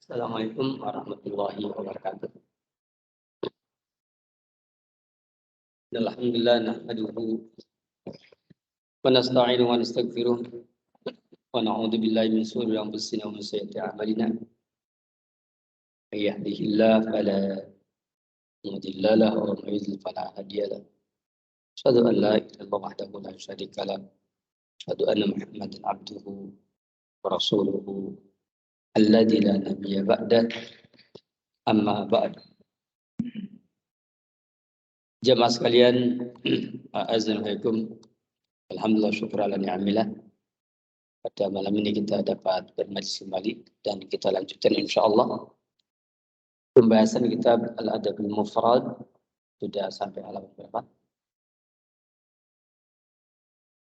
Assalamualaikum warahmatullahi wabarakatuh. Alhamdulillah nahmaduhu wa nasta'inuhu wa nastaghfiruh wa na'udzu billahi min shururi anfusina wa min sayyiati a'malina. May yahdihillahu fala mudilla lahu wa may yudlil fala hadiya lahu. Asyhadu an la ilaha illallah wahdahu la syarika lahu. Asyhadu anna Muhammadan abduhu wa rasuluhu alladzi la nabiyya ba'dah. Amma ba'd. Jemaah sekalian, assalamualaikum. Alhamdulillah syukur ala ni'amillah. Pada malam ini kita dapat bermajlis kembali dan kita lanjutkan insyaallah pembahasan kitab Al-Adabul Mufrad. Sudah sampai halaman berapa?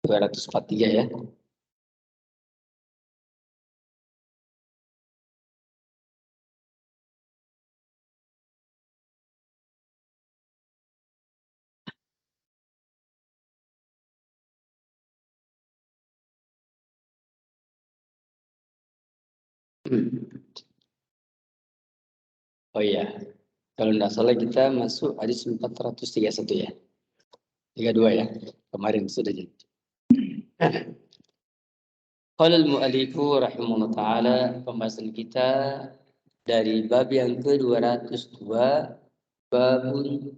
243 ya. Oh iya, kalau tidak salah kita masuk hadis 431 ya. 32 ya. Kemarin sudah jadi. Qala al-mu'allifu rahimahullah ta'ala, pembahasan kita dari bab yang ke-202, babun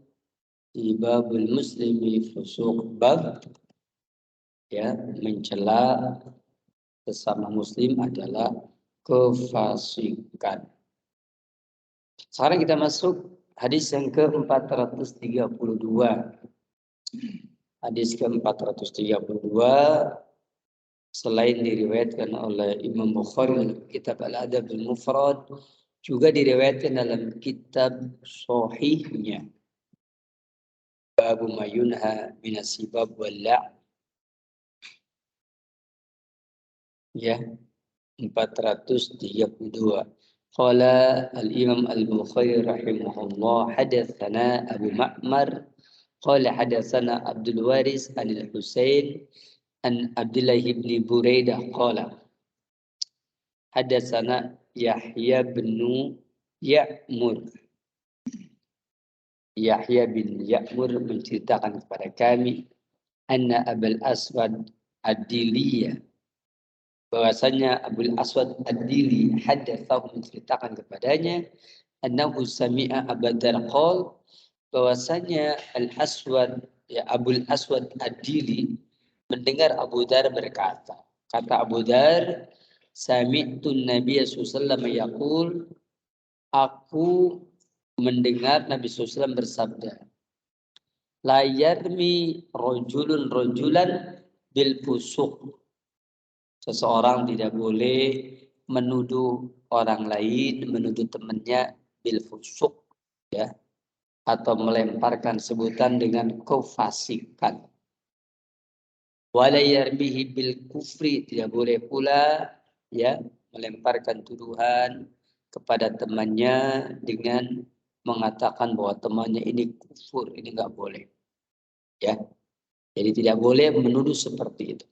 di babul muslimi fusuq, bab ya mencela sesama muslim adalah kefasikan. Sekarang kita masuk hadis yang ke-432. Hadis ke-432 selain diriwayatkan oleh Imam Bukhari dalam kitab Al-Adabul Mufrad, juga diriwayatkan dalam kitab sahihnya. Babu mayunha minasibab wal-la'. Ya, 432. Qala al-Imam al-Bukhari rahimahullah, hadatsana Abu Ma'mar qala hadatsana Abdul Waris al-Husain an Abdullah ibn Buraidah qala hadatsana Yahya bin Ya'mur. Yahya bin Ya'mur menceritakan kepada kami anna Abul Aswad ad-Diliyah, bahwasanya Abul Aswad ad-Dili hadatsahu menceritakan kepadanya annahu sami'a Abu Dzar qol, bahwasanya Al-Aswad ya Abul Aswad ad-Dili mendengar Abu Dzar berkata, kata Abu Dzar, sami'tu Nabiy sallallahu alaihi wasallam yaqul, aku mendengar Nabi SAW bersabda, la yarmi rajulun rajulan bil fusuq, seseorang tidak boleh menuduh orang lain, menuduh temannya bil fusuq ya, atau melemparkan sebutan dengan kefasikan. Wala yarmihi bil kufri, tidak boleh pula ya melemparkan tuduhan kepada temannya dengan mengatakan bahwa temannya ini kufur, ini enggak boleh. Ya. Jadi tidak boleh menuduh seperti itu.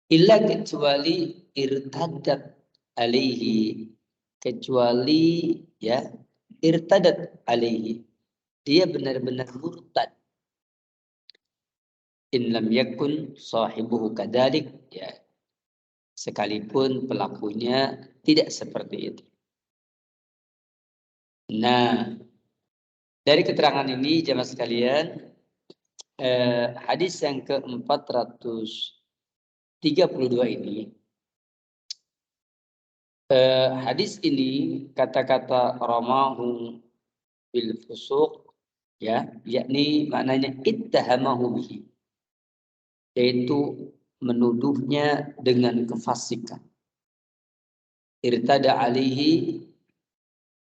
Illa kecuali irtadat alaihi, kecuali ya irtadat alaihi, dia benar-benar murtad. In lam yakun sahibuhu kadzalik, ya sekalipun pelakunya tidak seperti itu. Nah, dari keterangan ini jemaah sekalian, hadis yang ke-432 ini, hadis ini kata-kata ramahu bil fusuq ya, yakni maknanya ittahamahu bihi, yaitu menuduhnya dengan kefasikan. Irtada alaihi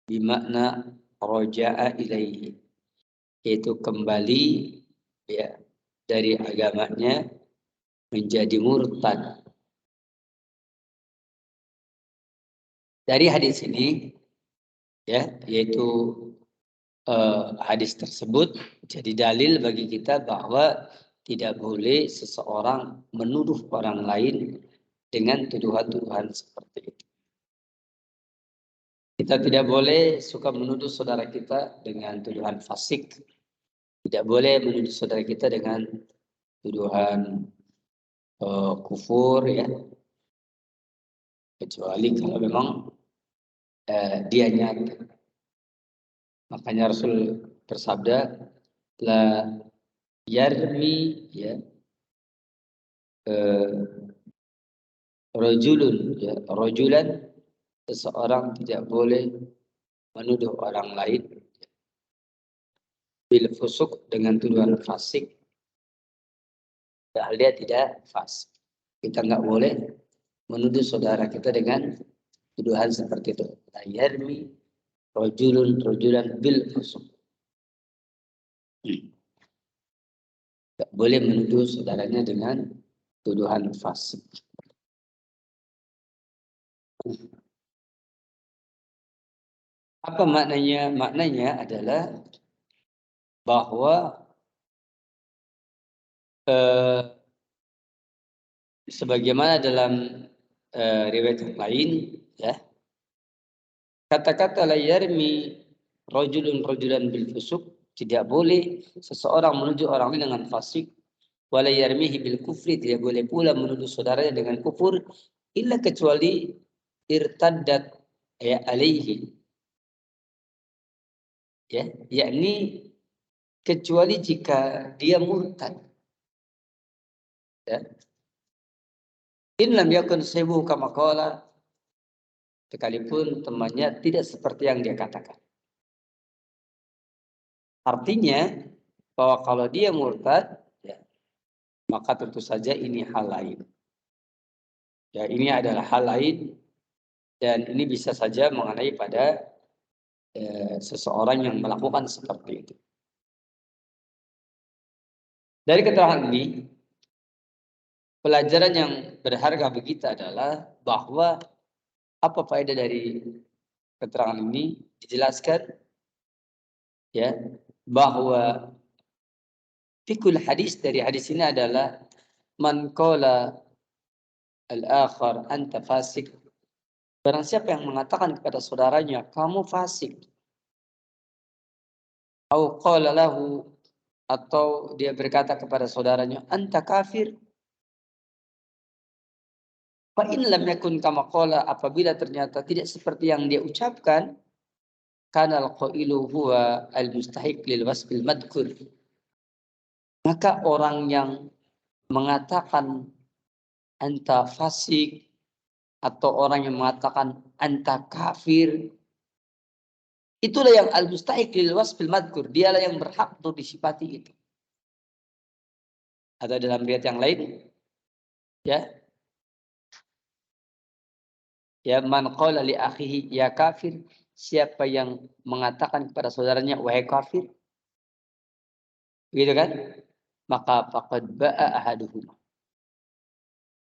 bimakna roja'a ilaihi, yaitu kembali ya dari agamanya menjadi murtad. Dari hadis ini ya, yaitu hadis tersebut jadi dalil bagi kita bahwa tidak boleh seseorang menuduh orang lain dengan tuduhan-tuduhan seperti itu. Kita tidak boleh suka menuduh saudara kita dengan tuduhan fasik. Tidak boleh menuduh saudara kita dengan tuduhan kufur, ya. Kecuali kalau memang dia nyata. Makanya Rasul bersabda, la yarmi, ya, rojulan, seseorang tidak boleh menuduh orang lain bil fusuk dengan tuduhan fasik, padahal dia tidak fasik. Kita nggak boleh menuduh saudara kita dengan tuduhan seperti itu. La yarmi rojulan bil fusuk. Nggak boleh menuduh saudaranya dengan tuduhan fasik. Apa maknanya? Maknanya adalah bahwa sebagaimana dalam riwayat yang lain, ya, kata-kata la yarmi rojulan bil fusuk, tidak boleh seseorang menuduh orang lain dengan fasik, wala yarmihi bil kufri, tidak boleh pula menuduh saudaranya dengan kufur, illa kecuali irtaddat, ya, alaihi, ya, yakni kecuali jika dia murtad, ya. In lam yakun sahibu kama qala, sekalipun temannya tidak seperti yang dia katakan. Artinya bahwa kalau dia murtad, ya, maka tentu saja ini hal lain. Ya, ini adalah hal lain, dan ini bisa saja mengenai pada seseorang yang melakukan seperti itu. Dari keterangan ini, pelajaran yang berharga bagi kita adalah bahwa apa faedah dari keterangan ini? Dijelaskan, ya, bahwa fikul hadis, dari hadis ini adalah man qala al-akhar anta fasik, barang siapa yang mengatakan kepada saudaranya kamu fasik, au qala lahu, atau dia berkata kepada saudaranya anta kafir, fa in lam yakun kama qala, apabila ternyata tidak seperti yang dia ucapkan, kana al-qailu huwa al-mustahiq lil wasfil madkur, maka orang yang mengatakan anta fasik atau orang yang mengatakan anta kafir, itulah yang al-mustahiq lil wasfil madkur, dialah yang berhak untuk disifati itu. Atau dalam riwayat yang lain, ya, ya, man qala li akhihi ya kafir, siapa yang mengatakan kepada saudaranya wahai kafir, gitu kan, maka faqad ba'a ahaduhum,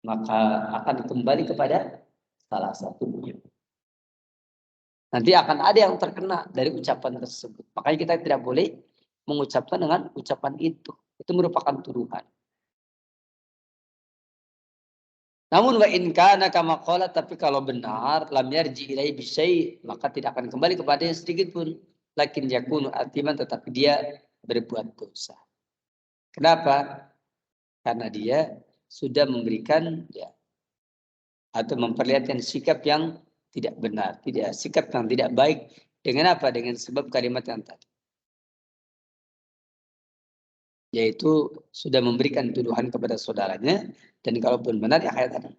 maka akan kembali kepada salah satunya. Nanti akan ada yang terkena dari ucapan tersebut. Makanya kita tidak boleh mengucapkan dengan ucapan itu. Itu merupakan tuduhan. Namun wa in kana kama qala, tapi kalau benar lam yarji ilai bisyai, maka tidak akan kembali kepadanya sedikit pun. Lakin yakunu atiman, tetapi dia berbuat dosa. Kenapa? Karena dia sudah memberikan, ya, atau memperlihatkan sikap yang tidak benar, sikap yang tidak baik. Dengan apa? Dengan sebab kalimat yang tadi, yaitu sudah memberikan tuduhan kepada saudaranya, dan kalaupun benar ya kayak tadi.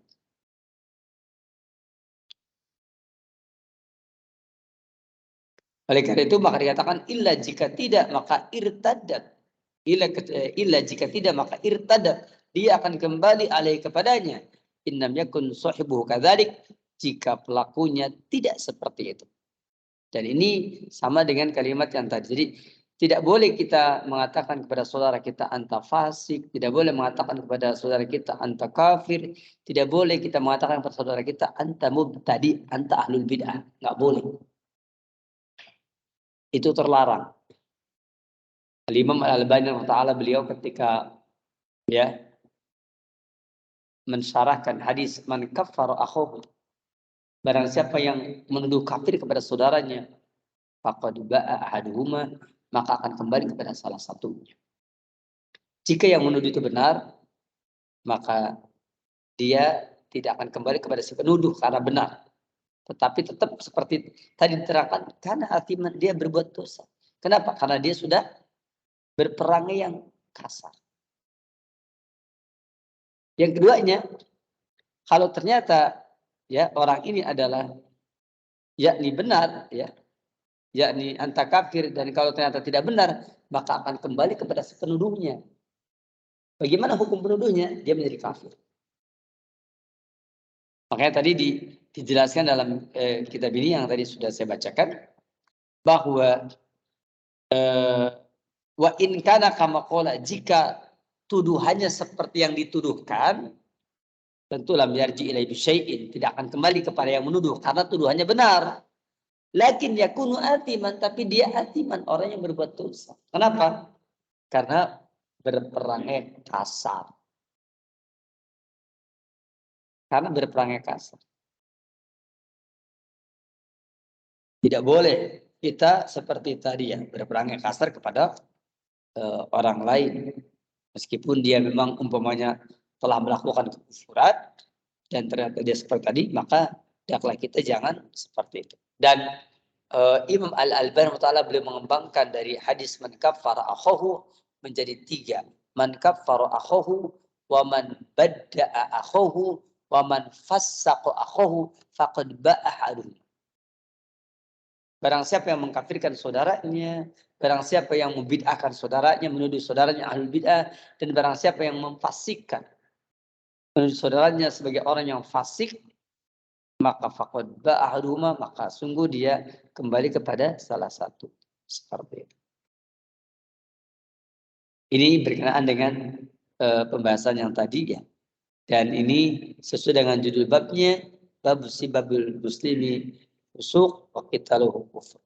Oleh karena itu maka dikatakan illa jika tidak maka irtadat. Illa jika tidak maka irtadat, dia akan kembali alaihi kepadanya. Innam yakun sahibuhu kadzalik, jika pelakunya tidak seperti itu. Dan ini sama dengan kalimat yang tadi. Jadi tidak boleh kita mengatakan kepada saudara kita anta fasik, tidak boleh mengatakan kepada saudara kita anta kafir, tidak boleh kita mengatakan kepada saudara kita anta mubtadi, anta ahlul bid'ah, nggak boleh. Itu terlarang. Al-Imam Al-Albani rahimahullah, beliau ketika, ya, mensyarahkan hadis man kaffara akhuhu Barang siapa yang menuduh kafir kepada saudaranya, faqad ba'a ahaduhuma, maka akan kembali kepada salah satunya. Jika yang menuduh itu benar, maka dia tidak akan kembali kepada si penuduh karena benar. Tetapi tetap seperti tadi diterangkan, karena akibat dia berbuat dosa. Kenapa? Karena dia sudah berperangai yang kasar. Yang keduanya, kalau ternyata ya orang ini adalah yakni benar, ya, yakni anta kafir, dan kalau ternyata tidak benar, maka akan kembali kepada si penuduhnya. Bagaimana hukum penuduhnya? Dia menjadi kafir. Makanya tadi dijelaskan dalam kitab ini yang tadi sudah saya bacakan, bahwa wa in kana kama qala, jika tuduhannya seperti yang dituduhkan, tentu lam yarji ilaihi bisyai'in, tidak akan kembali kepada yang menuduh karena tuduhannya benar. Lakin yakunu atiman, tapi dia atiman, orang yang berbuat dosa. Kenapa? Karena berperangai kasar. Karena berperangai kasar. Tidak boleh kita seperti tadi ya, berperangai kasar kepada orang lain. Meskipun dia memang umpamanya telah melakukan kekufuran dan ternyata dia seperti tadi, maka hendaklah kita jangan seperti itu. Dan Imam Al-Albani beliau mengembangkan dari hadis man kaffara akhahu menjadi 3. Man kaffara akhahu, wa man badda'a akhahu, wa man fassaqa akhahu, faqad ba'a hadum. Barang siapa yang mengkafirkan saudaranya, barang siapa yang membid'ahkan saudaranya, menuduh saudaranya ahlul bid'ah, dan barang siapa yang memfasikkan menuduh saudaranya sebagai orang yang fasik, maka faqad ba'ahaduma, maka sungguh dia kembali kepada salah satu. Seperti itu. Ini berkenaan dengan pembahasan yang tadi ya. Dan ini sesuai dengan judul babnya, bab sibabul muslimi fusuq wa qitaluhu kufur.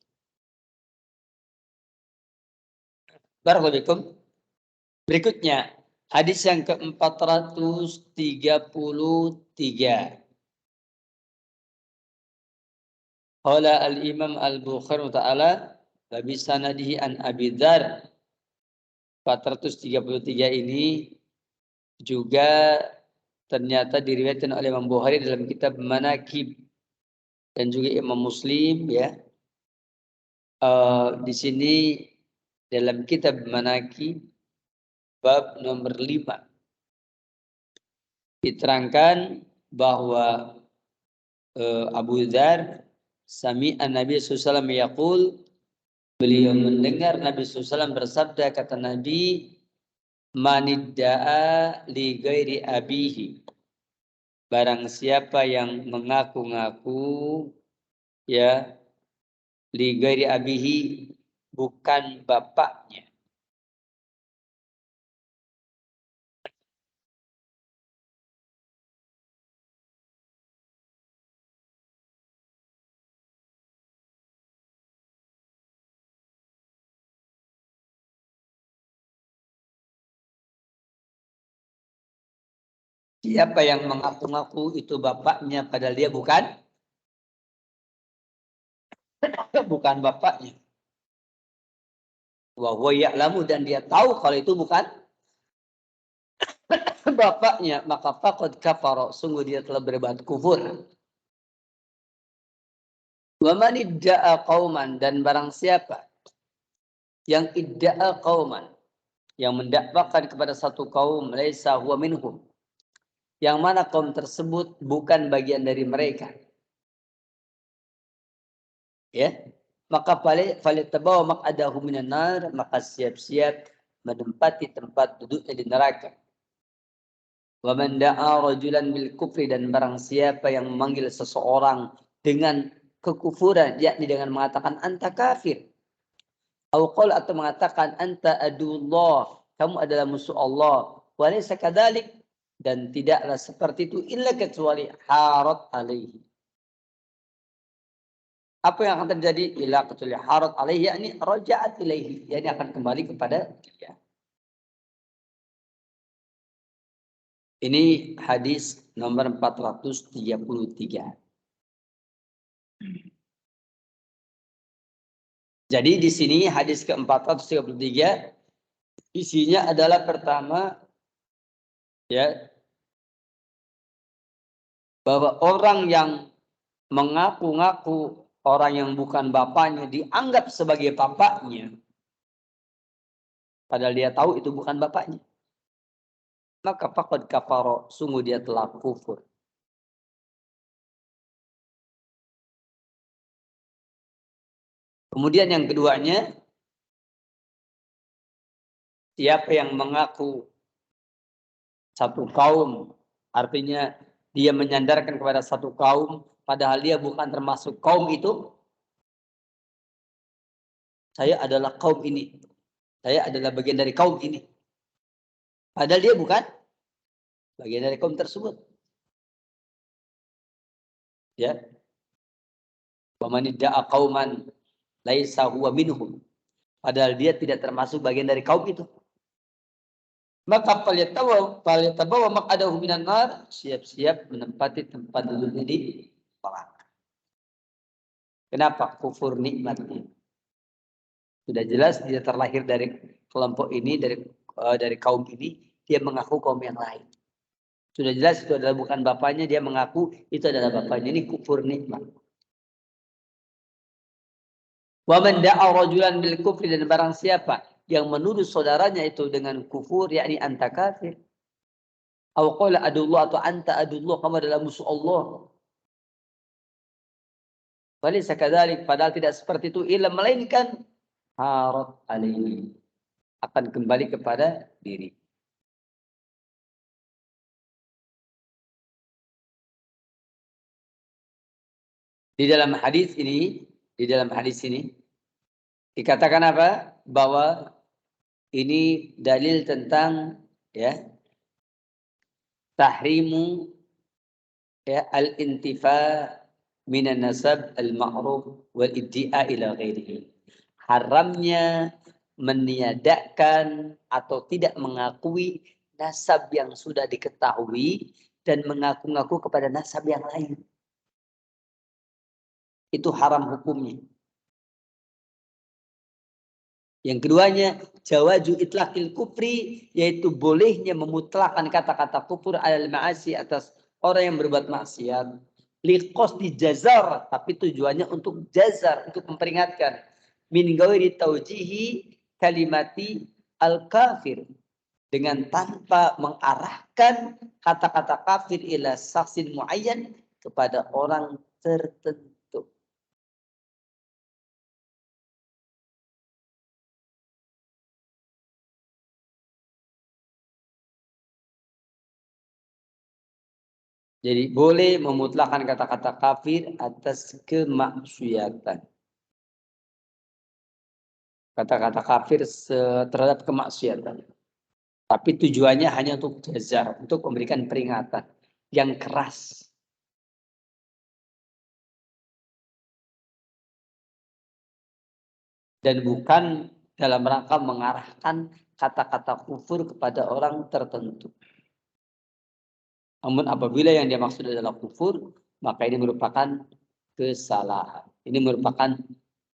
Barakallahu. Berikutnya, hadis yang ke-433. Qala al-Imam Al-Bukhari ta'ala babi sanadihi an Abi Dzar. 433 ini juga ternyata diriwayatkan oleh Imam Bukhari dalam kitab Manaqib dan juga Imam Muslim ya. Di sini dalam kitab Manaqib bab nomor 5 diterangkan bahwa Abu Dzar sami'an Nabi sallallahu alaihi wasallam yaqul, beliau mendengar Nabi SAW bersabda, kata Nabi, manidda'a li ghairi abihi, barang siapa yang mengaku-ngaku ya li ghairi abihi, bukan bapaknya. Siapa yang mengaku-ngaku itu bapaknya padahal dia bukan bapaknya. Wa huwa ya'lamu, dan dia tahu kalau itu bukan bapaknya, maka faqad kafara, sungguh dia telah berbuat kufur. Wa man idda'a qauman, dan barang siapa yang idda'a qauman, yang mendakwakan kepada satu kaum, laisa huwa minhum, yang mana kaum tersebut bukan bagian dari mereka, ya, maka falitabawa maq'adahu minan nar, maka siap-siap menempati tempat duduknya di neraka. Wa man da'a rajulan bil kufri, dan barang siapa yang memanggil seseorang dengan kekufuran, yakni dengan mengatakan anta kafir, atau mengatakan anta adullah, kamu adalah musuh Allah, walaysa kadzalik, dan tidaklah seperti itu illa kecuali harat alaihi. Apa yang akan terjadi? Illa kecuali harat alaihi, yakni raja'at ilaihi, yakni akan kembali kepada dia. Ini hadis nomor 433. Jadi di sini hadis ke-433 isinya adalah pertama ya, bahwa orang yang mengaku-ngaku orang yang bukan bapaknya dianggap sebagai bapaknya, padahal dia tahu itu bukan bapaknya, maka faqad kafara, sungguh dia telah kufur. Kemudian yang keduanya, siapa yang mengaku satu kaum, artinya dia menyandarkan kepada satu kaum, padahal dia bukan termasuk kaum itu. Saya adalah kaum ini, saya adalah bagian dari kaum ini, padahal dia bukan bagian dari kaum tersebut. Ya, waman idda'a qauman laisa huwa minhum, padahal dia tidak termasuk bagian dari kaum itu. Maka falyatabawwa maq'adahu minan nar, siap-siap menempati tempat duduknya di neraka. Kenapa? Kufur nikmatnya. Sudah jelas dia terlahir dari kelompok ini, dari kaum ini, dia mengaku kaum yang lain. Sudah jelas itu adalah bukan bapaknya, dia mengaku itu adalah bapaknya. Ini kufur nikmat. Wa man da'a rajulan bil kufri, dan barang siapa yang menuduh saudaranya itu dengan kufur, yakni anta kafir. Aw qala adullah, atau anta adullah, kamu adalah musuh Allah. Walaysa kadzalik, padahal tidak seperti itu, illa melainkan harat alaihi, akan kembali kepada diri. Di dalam hadis ini dikatakan apa? Bahwa ini dalil tentang ya tahrimu ya al-intifa minan nasab al-ma'ruf wal iddia ila ghairihi. Haramnya meniadakan atau tidak mengakui nasab yang sudah diketahui dan mengaku-ngaku kepada nasab yang lain. Itu haram hukumnya. Yang keduanya, jawaju itlaqil kufri, yaitu bolehnya memutlakkan kata-kata kufur alal ma'asi, atas orang yang berbuat maksiat. Liqasdi jazar, tapi tujuannya untuk jazar, untuk memperingatkan. Min ghairi taujihi kalimati al-kafir, dengan tanpa mengarahkan kata-kata kafir ila saksin muayyan, kepada orang tertentu. Jadi boleh memutlakkan kata-kata kafir atas kemaksiatan. Kata-kata kafir terhadap kemaksiatan. Tapi tujuannya hanya untuk jazar, untuk memberikan peringatan yang keras. Dan bukan dalam rangka mengarahkan kata-kata kufur kepada orang tertentu. Namun apabila yang dia maksud adalah kufur, maka ini merupakan kesalahan. Ini merupakan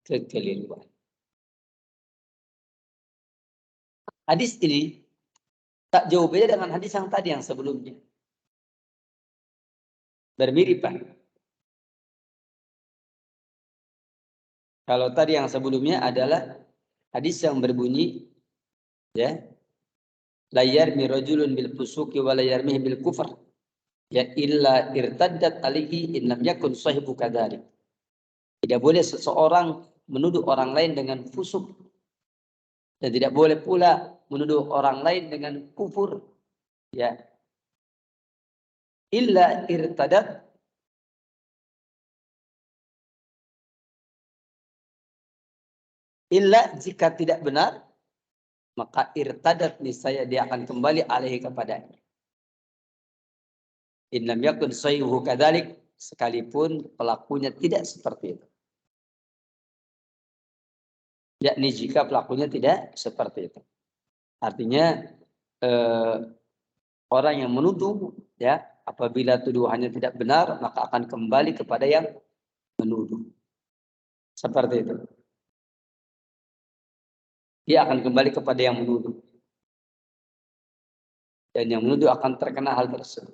kekeliruan. Hadis ini tak jauh beda dengan hadis yang tadi yang sebelumnya. Bermiripan. Kalau tadi yang sebelumnya adalah hadis yang berbunyi ya, la yarmi rajulun bil fusuqi wa la yarmihi bil kufr ya illa irtaddat alaihi in lam yakun sahibu kadzalik. Tidak boleh seseorang menuduh orang lain dengan fusuk, dan tidak boleh pula menuduh orang lain dengan kufur ya, illa irtaddat, illa jika tidak benar, maka irtadat, niscaya dia akan kembali alaihi kepadanya. In lam yakun sahibu kadzalik, sekalipun pelakunya tidak seperti itu. Yakni jika pelakunya tidak seperti itu. Artinya orang yang menuduh ya, apabila tuduhannya tidak benar, maka akan kembali kepada yang menuduh. Seperti itu. Dia akan kembali kepada yang menuduh. Dan yang menuduh akan terkena hal tersebut.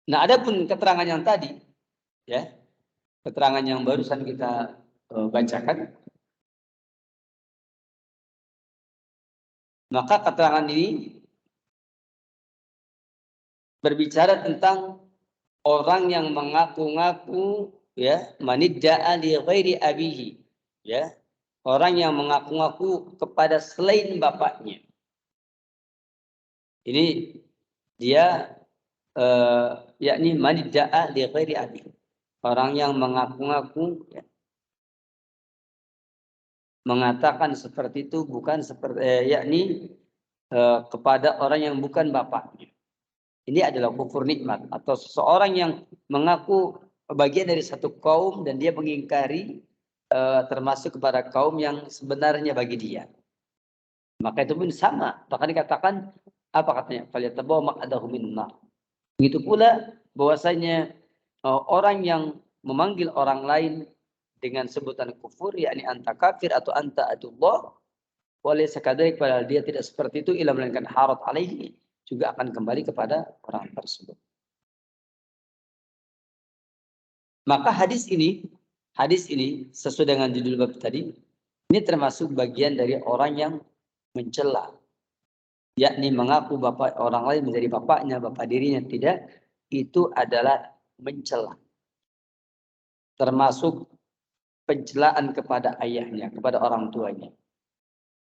Nah, adapun keterangan yang tadi, ya, keterangan yang barusan kita bacakan, maka keterangan ini berbicara tentang orang yang mengaku-ngaku, ya, manidda'a li ghairi abihi, ya, orang yang mengaku-ngaku kepada selain bapaknya. Ini dia yakni manidda'a li ghairi abihi, orang yang mengaku-ngaku, ya, mengatakan seperti itu bukan seperti yakni kepada orang yang bukan bapaknya. Ini adalah kufur nikmat, atau seseorang yang mengaku bagian dari satu kaum dan dia mengingkari termasuk kepada kaum yang sebenarnya bagi dia. Maka itu pun sama. Bahkan dikatakan apa katanya? Falyatabawwa maq'adahu minnar. Begitu pula bahwasanya orang yang memanggil orang lain dengan sebutan kufur, yakni anta kafir atau anta adullah, oleh sekadar padahal dia tidak seperti itu, ila melainkan harat alaihi, juga akan kembali kepada orang tersebut. Maka hadis ini sesuai dengan judul bab tadi, ini termasuk bagian dari orang yang mencela, yakni mengaku bapak orang lain menjadi bapaknya, bapak dirinya tidak, itu adalah mencela. Termasuk pencelaan kepada ayahnya, kepada orang tuanya.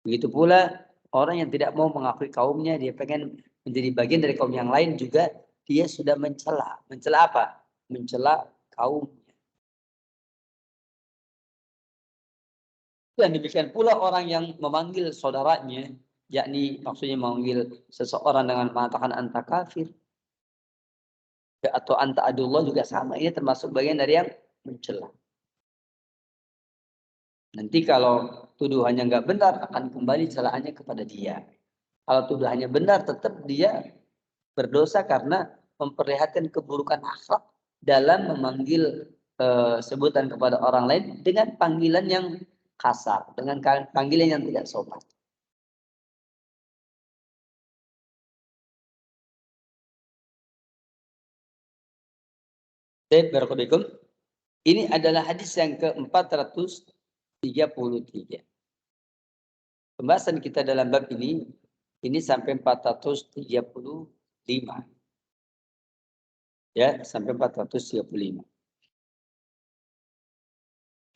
Begitu pula orang yang tidak mau mengakui kaumnya, dia pengen menjadi bagian dari kaum yang lain, juga dia sudah mencela. Mencela apa? Mencela kaum. Dan demikian pula orang yang memanggil saudaranya, yakni maksudnya memanggil seseorang dengan mengatakan anta kafir atau anta adullah, juga sama. Ini termasuk bagian dari yang mencela. Nanti kalau tuduhannya nggak benar, akan kembali celaannya kepada dia. Kalau tuduhannya benar, tetap dia berdosa karena memperlihatkan keburukan akhlak dalam memanggil sebutan kepada orang lain dengan panggilan yang kasar, dengan panggilan yang tidak sopan. Ini adalah hadis yang ke-433. Pembahasan kita dalam bab ini sampai 435. Ya, sampai 435.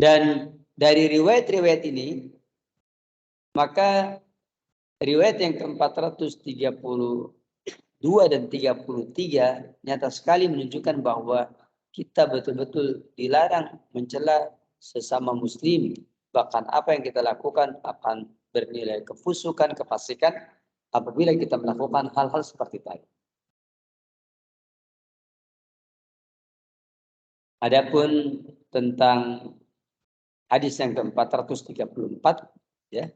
Dan dari riwayat-riwayat ini, maka riwayat yang ke-432 dan 33 nyata sekali menunjukkan bahwa kita betul-betul dilarang mencela sesama muslim. Bahkan apa yang kita lakukan akan bernilai kefusukan, kefasikan apabila kita melakukan hal-hal seperti tadi. Adapun tentang hadis yang ke-434, ya,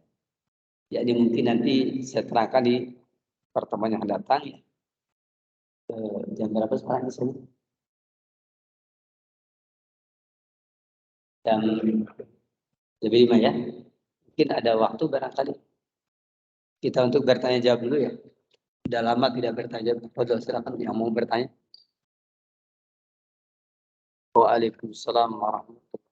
yakni mungkin nanti saya terangkan di pertemuan yang akan datang, ya. Jam berapa sekarang di sini? Jam lebih 5, ya. Mungkin ada waktu barangkali kita untuk bertanya jawab dulu, ya. Sudah lama tidak bertanya jawab. Oh, silakan yang mau bertanya. Waalaikumsalam warahmatullahi wabarakatuh.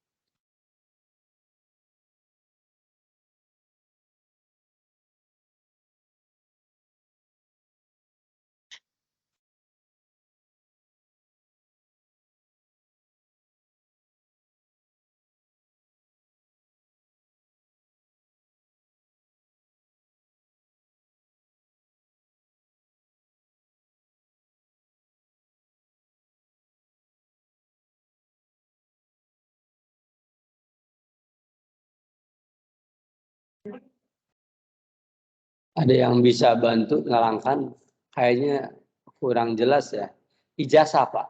Ada yang bisa bantu nerangkan? Kayaknya kurang jelas, ya. Ijazah, Pak.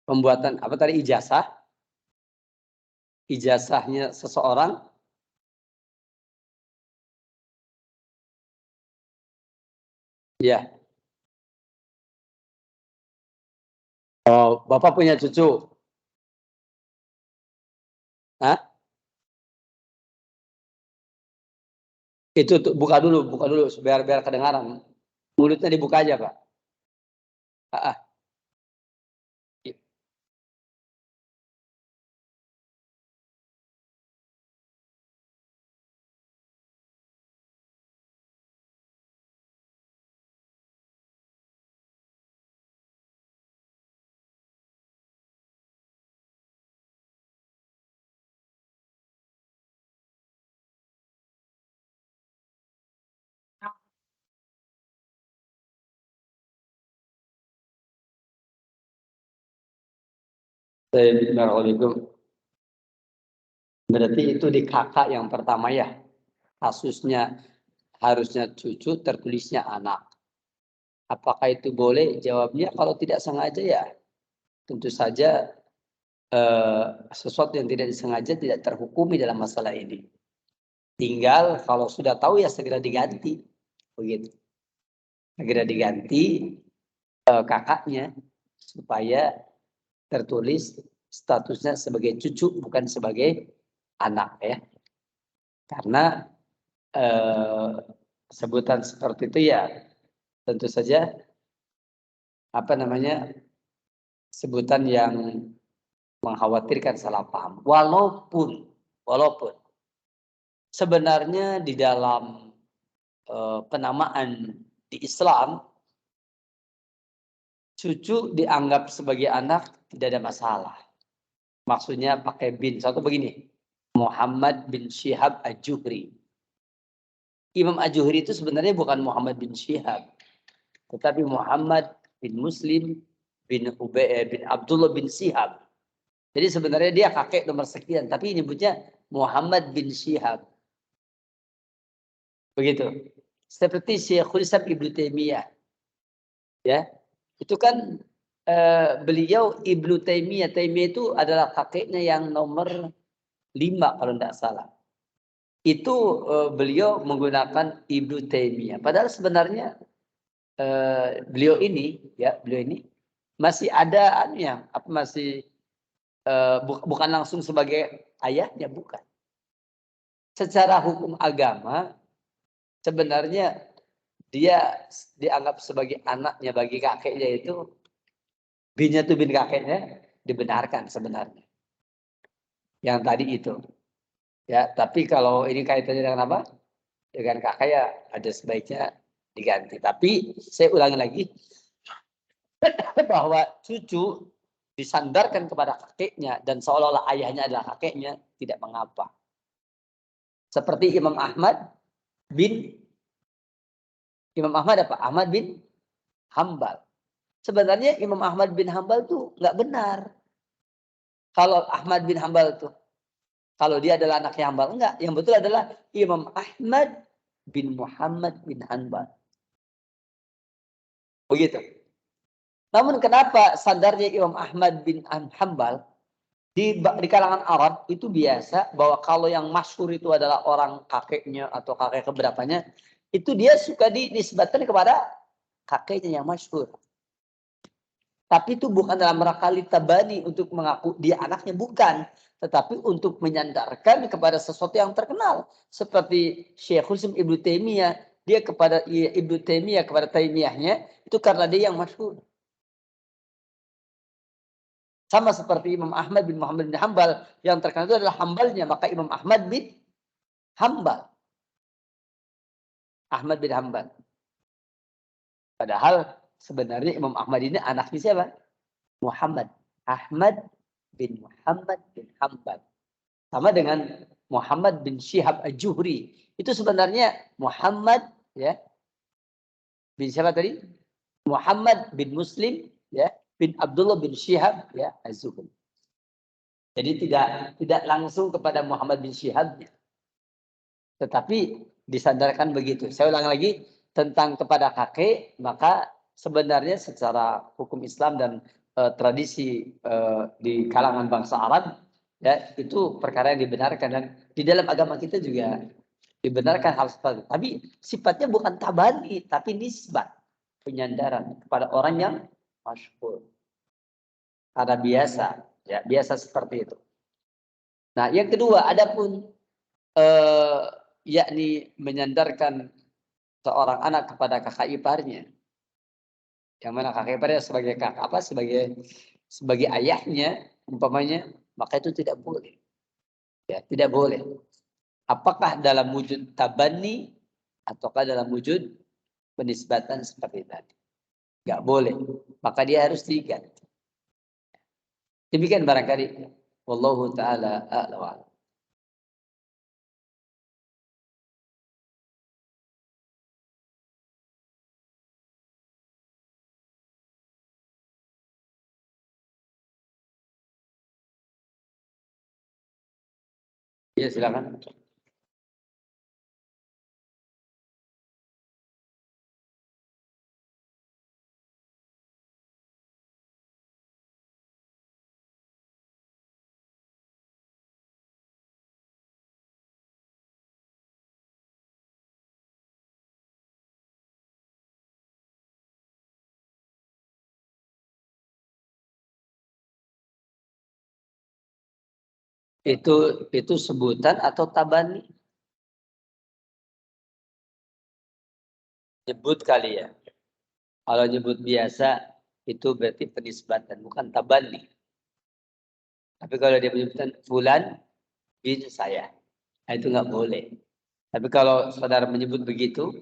Pembuatan apa tadi, ijazah? Ijazahnya seseorang Ya. Oh, Bapak punya cucu. Hah? Itu buka dulu biar kedengaran. Mulutnya dibuka aja, Pak. Ah, ah. Bismillahirrahmanirrahim. Berarti itu di kakak yang pertama ya. Kasusnya harusnya cucu, tertulisnya anak. Apakah itu boleh? Jawabnya kalau tidak sengaja ya tentu saja sesuatu yang tidak disengaja tidak terhukumi dalam masalah ini. Tinggal kalau sudah tahu ya segera diganti. Begitu. Segera diganti kakaknya supaya tertulis statusnya sebagai cucu bukan sebagai anak ya. Karena sebutan seperti itu ya tentu saja apa namanya sebutan yang mengkhawatirkan salah paham. Walaupun sebenarnya di dalam penamaan di Islam cucu dianggap sebagai anak tidak ada masalah. Maksudnya pakai bin. Satu begini, Muhammad bin Syihab Al-Juhri. Imam Al-Juhri itu sebenarnya bukan Muhammad bin Syihab, tetapi Muhammad bin Muslim bin bin Abdullah bin Syihab. Jadi sebenarnya dia kakek nomor sekian, tapi nyebutnya Muhammad bin Syihab. Begitu. Seperti Syekhul Islam Ibnu Taimiyah. Ya. Itu kan beliau Ibnu Taimiyah. Taimiyah itu adalah kakeknya yang nomor 5 kalau tidak salah. Itu beliau menggunakan Ibnu Taimiyah. Padahal sebenarnya beliau ini masih ada masih bukan langsung sebagai ayahnya, bukan. Secara hukum agama sebenarnya dia dianggap sebagai anaknya bagi kakeknya itu binnya tuh bin kakeknya dibenarkan sebenarnya. Yang tadi itu. Ya, tapi kalau ini kaitannya dengan apa? Dengan kakak ya ada sebaiknya diganti. Tapi saya ulangi lagi bahwa cucu disandarkan kepada kakeknya dan seolah-olah ayahnya adalah kakeknya tidak mengapa. Seperti Imam Ahmad apa? Ahmad bin Hambal. Sebenarnya Imam Ahmad bin Hambal tuh nggak benar. Kalau Ahmad bin Hambal tuh, kalau dia adalah anak yang Hambal, enggak. Yang betul adalah Imam Ahmad bin Muhammad bin Hanbal. Begitu. Namun kenapa sandarnya Imam Ahmad bin Hanbal di kalangan Arab itu biasa bahwa kalau yang masyhur itu adalah orang kakeknya atau kakek keberapanya, itu dia suka dinisbatkan kepada kakeknya yang masyhur. Tapi itu bukan dalam rangka litabani untuk mengaku dia anaknya, bukan. Tetapi untuk menyandarkan kepada sesuatu yang terkenal. Seperti Syekhul Islam Ibnu Taimiyah. Dia kepada Ibnu Taimiyah, kepada Taimiyahnya, itu karena dia yang masyhur. Sama seperti Imam Ahmad bin Muhammad bin Hanbal. Yang terkenal itu adalah Hanbalnya. Maka Imam Ahmad bin Hanbal. Ahmad bin Hanbal. Padahal sebenarnya Imam Ahmad ini anaknya siapa? Muhammad. Ahmad bin Muhammad bin Hanbal. Sama dengan Muhammad bin Syihab Al-Juhri. Itu sebenarnya Muhammad ya bin siapa tadi? Muhammad bin Muslim ya bin Abdullah bin Syihab ya Az-Zuhri. Jadi tidak langsung kepada Muhammad bin Syihab, tetapi disandarkan begitu. Saya ulang lagi tentang kepada kakek, maka sebenarnya secara hukum Islam dan tradisi di kalangan bangsa Arab ya itu perkara yang dibenarkan, dan di dalam agama kita juga dibenarkan hal seperti itu. Tapi sifatnya bukan tabani, tapi nisbat. penyandaran kepada orang yang masyhur. Karena biasa, ya biasa seperti itu. Nah, yang kedua, adapun yakni menyandarkan seorang anak kepada kakak iparnya, yang mana kakak iparnya sebagai kakak apa sebagai ayahnya umpamanya, maka itu tidak boleh. Ya, tidak boleh. Apakah dalam wujud tabani ataukah dalam wujud penisbatan seperti tadi? Enggak boleh. Maka dia harus diganti. Demikian barangkali. Wallahu taala a'lam. Ya, silakan. Itu sebutan atau tabani? Nyebut kali ya. Kalau nyebut biasa itu berarti penisbatan, bukan tabani. Tapi kalau dia menyebutkan fulan bin saya, nah itu nggak boleh. Tapi kalau saudara menyebut begitu,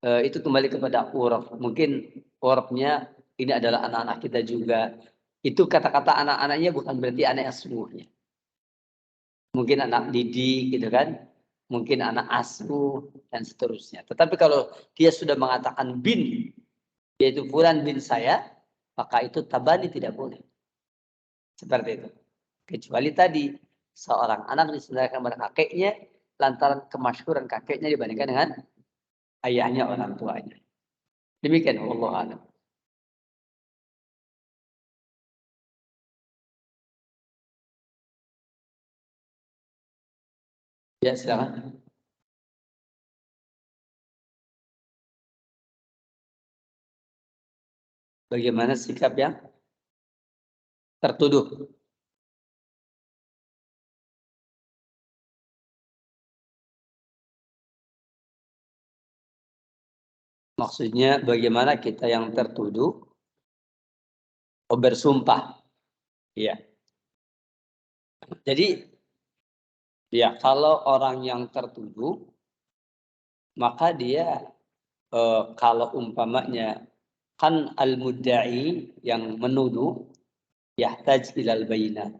itu kembali kepada uruf. Mungkin urufnya ini adalah anak-anak kita juga. Itu kata-kata anak-anaknya bukan berarti anak asuhnya. Mungkin anak didik gitu kan. Mungkin anak asuh dan seterusnya. Tetapi kalau dia sudah mengatakan bin, yaitu fulan bin saya, maka itu tabani tidak boleh. Seperti itu. Kecuali tadi seorang anak disendarkan kepada kakeknya lantaran kemasyhuran kakeknya dibandingkan dengan ayahnya orang tuanya. Demikian wallahu a'lam. Ya, silakan. Bagaimana sikap yang tertuduh? Maksudnya bagaimana kita yang tertuduh bersumpah. Iya. Jadi ya kalau orang yang tertuduh maka dia kalau umpamanya kan al-mudda'i yang menuduh yahtaj ilal bayinah.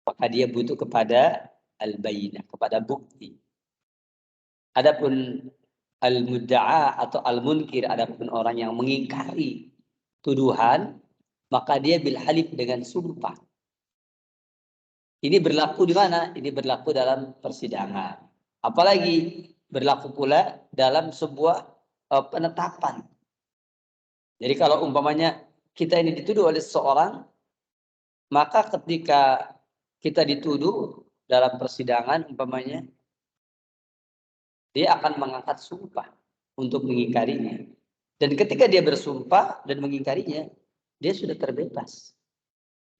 Maka dia butuh kepada al-bayinah, kepada bukti. Adapun al-mudda'a atau al-munkir, adapun orang yang mengingkari tuduhan, maka dia bil halif dengan sumpah. Ini berlaku di mana? Ini berlaku dalam persidangan. Apalagi berlaku pula dalam sebuah penetapan. Jadi kalau umpamanya kita ini dituduh oleh seseorang, maka ketika kita dituduh dalam persidangan umpamanya, dia akan mengangkat sumpah untuk mengingkarinya. Dan ketika dia bersumpah dan mengingkarinya, dia sudah terbebas.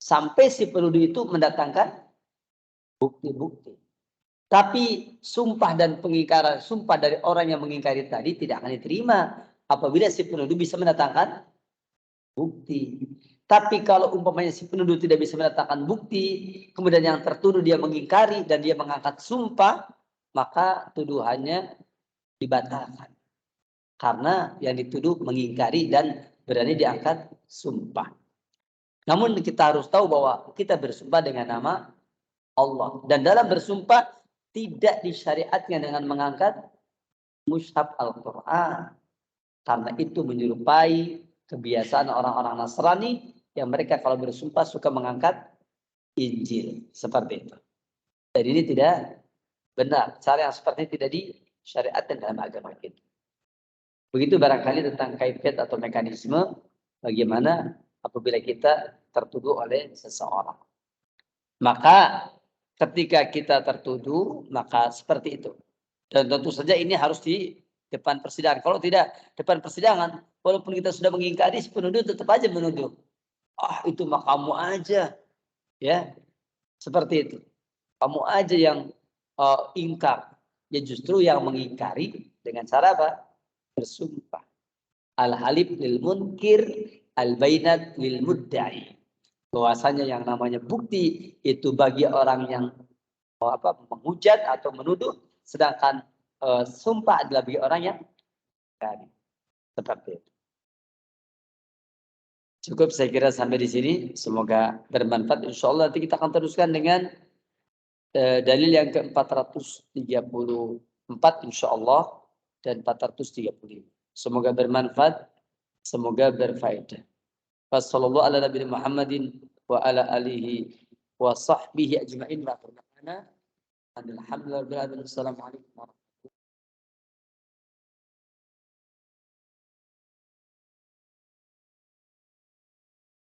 Sampai si penuduh itu mendatangkan bukti-bukti. Tapi sumpah dan pengingkaran, sumpah dari orang yang mengingkari tadi tidak akan diterima apabila si penuduh bisa mendatangkan bukti. Tapi kalau umpamanya si penuduh tidak bisa mendatangkan bukti, kemudian yang tertuduh dia mengingkari dan dia mengangkat sumpah, maka tuduhannya dibatalkan. Karena yang dituduh mengingkari dan berani diangkat sumpah. Namun kita harus tahu bahwa kita bersumpah dengan nama Allah. Dan dalam bersumpah tidak disyariatkan dengan mengangkat mushaf Al-Quran. Karena itu menyerupai kebiasaan orang-orang Nasrani yang mereka kalau bersumpah suka mengangkat Injil. Seperti itu. Jadi ini tidak benar. Cara yang seperti ini tidak disyariatkan dalam agama kita. Begitu barangkali tentang kaifiat atau mekanisme bagaimana apabila kita tertuduh oleh seseorang. Maka ketika kita tertuduh, maka seperti itu. Dan tentu saja ini harus depan persidangan. Kalau tidak depan persidangan, walaupun kita sudah mengingkari, si penuduh tetap aja menuduh. Ah, itu mah kamu aja. Ya, seperti itu. Kamu aja yang ingkar. Ya justru yang mengingkari dengan cara apa? Bersumpah. Al-halif lil munkir, al-bainat lil mudda'i. Bahwasanya yang namanya bukti itu bagi orang yang menghujat atau menuduh, sedangkan sumpah adalah bagi orang yang ingkari. Seperti itu. Cukup saya kira sampai di sini. Semoga bermanfaat. Insya Allah nanti kita akan teruskan dengan dalil yang ke-434 insya Allah dan 435. Semoga bermanfaat, semoga berfaedah. Wassallallahu ala nabi Muhammadin wa ala alihi wa sahbihi ajma'in. Alhamdulillah. Assalamualaikum.